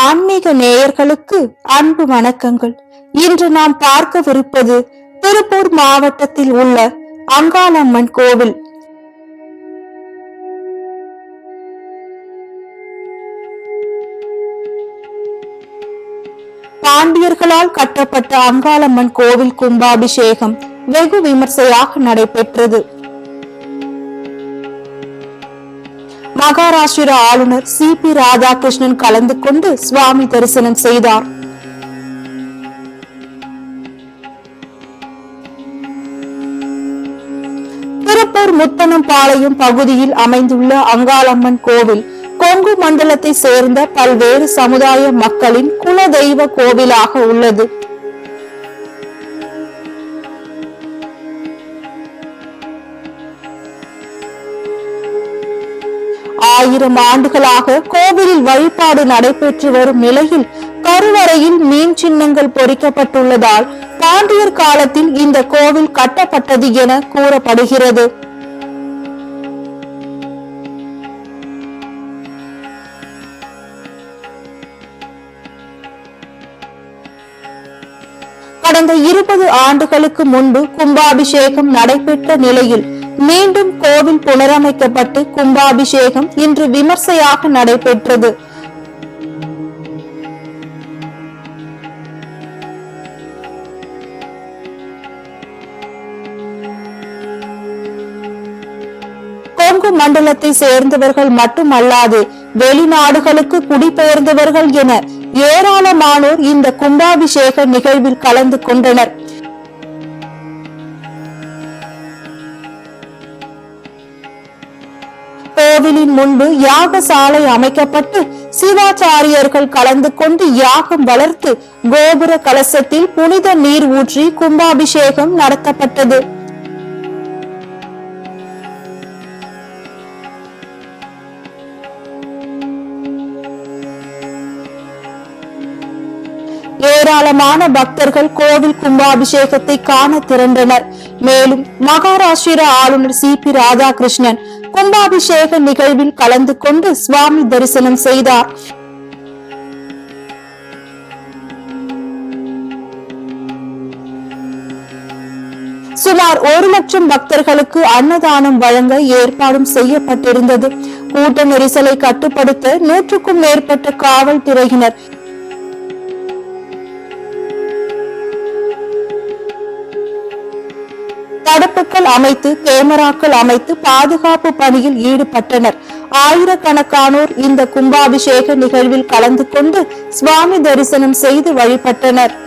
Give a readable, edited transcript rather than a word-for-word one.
ஆன்மீக நேயர்களுக்கு அன்பு வணக்கங்கள். இன்று நாம் பார்க்கவிருப்பது திருப்பூர் மாவட்டத்தில் உள்ள அங்காளம்மன் கோவில். பாண்டியர்களால் கட்டப்பட்ட அங்காளம்மன் கோவில் கும்பாபிஷேகம் வெகு விமர்சையாக நடைபெற்றது. மகாராஷ்டிர ஆளுநர் சி.பி. ராதாகிருஷ்ணன் கலந்து கொண்டு சுவாமி தரிசனம் செய்தார். திருப்பூர் முத்தனம்பாளையம் பகுதியில் அமைந்துள்ள அங்காளம்மன் கோவில் கொங்கு மண்டலத்தை சேர்ந்த பல்வேறு சமுதாய மக்களின் குலதெய்வ கோவிலாக உள்ளது. ஆயிரம் ஆண்டுகளாக கோவிலில் வழிபாடு நடைபெற்று வரும் நிலையில் கருவறையில் மீன் சின்னங்கள் பொறிக்கப்பட்டுள்ளதால் பாண்டியர் காலத்தில் இந்த கோவில் கட்டப்பட்டது என கூறப்படுகிறது. கடந்த 20 ஆண்டுகளுக்கு முன்பு கும்பாபிஷேகம் நடைபெற்ற நிலையில் மீண்டும் கோவில் புனரமைக்கப்பட்டு கும்பாபிஷேகம் இன்று விமர்சையாக நடைபெற்றது. கொங்கு மண்டலத்தை சேர்ந்தவர்கள் மட்டுமல்லாது வெளிநாடுகளுக்கு குடிபெயர்ந்தவர்கள் என ஏராளமானோர் இந்த கும்பாபிஷேக நிகழ்வில் கலந்து கொண்டனர். கோவிலின் முன்பு யாகசாலை அமைக்கப்பட்டு சிவாச்சாரியர்கள் கலந்து கொண்டு யாகம் வளர்த்து கோபுர கலசத்தில் புனித நீர் ஊற்றி கும்பாபிஷேகம் நடத்தப்பட்டது. ஏராளமான பக்தர்கள் கோவில் கும்பாபிஷேகத்தை காண திரண்டனர். மேலும் மகாராஷ்டிர ஆளுநர் சி.பி. ராதாகிருஷ்ணன் கும்பாபிஷேக நிகழ்வில் கலந்து கொண்டு சுவாமி தரிசனம் செய்தார். சுமார் 1 லட்சம் பக்தர்களுக்கு அன்னதானம் வழங்க ஏற்பாடும் செய்யப்பட்டிருந்தது. கூட்ட நெரிசலை கட்டுப்படுத்த 100க்கும் மேற்பட்ட காவல்துறையினர் தடுப்புகள் அமைத்து கேமராக்கள் அமைத்து பாதுகாப்பு பணியில் ஈடுபட்டனர். ஆயிரக்கணக்கானோர் இந்த கும்பாபிஷேக நிகழ்வில் கலந்து கொண்டு சுவாமி தரிசனம் செய்து வழிபட்டனர்.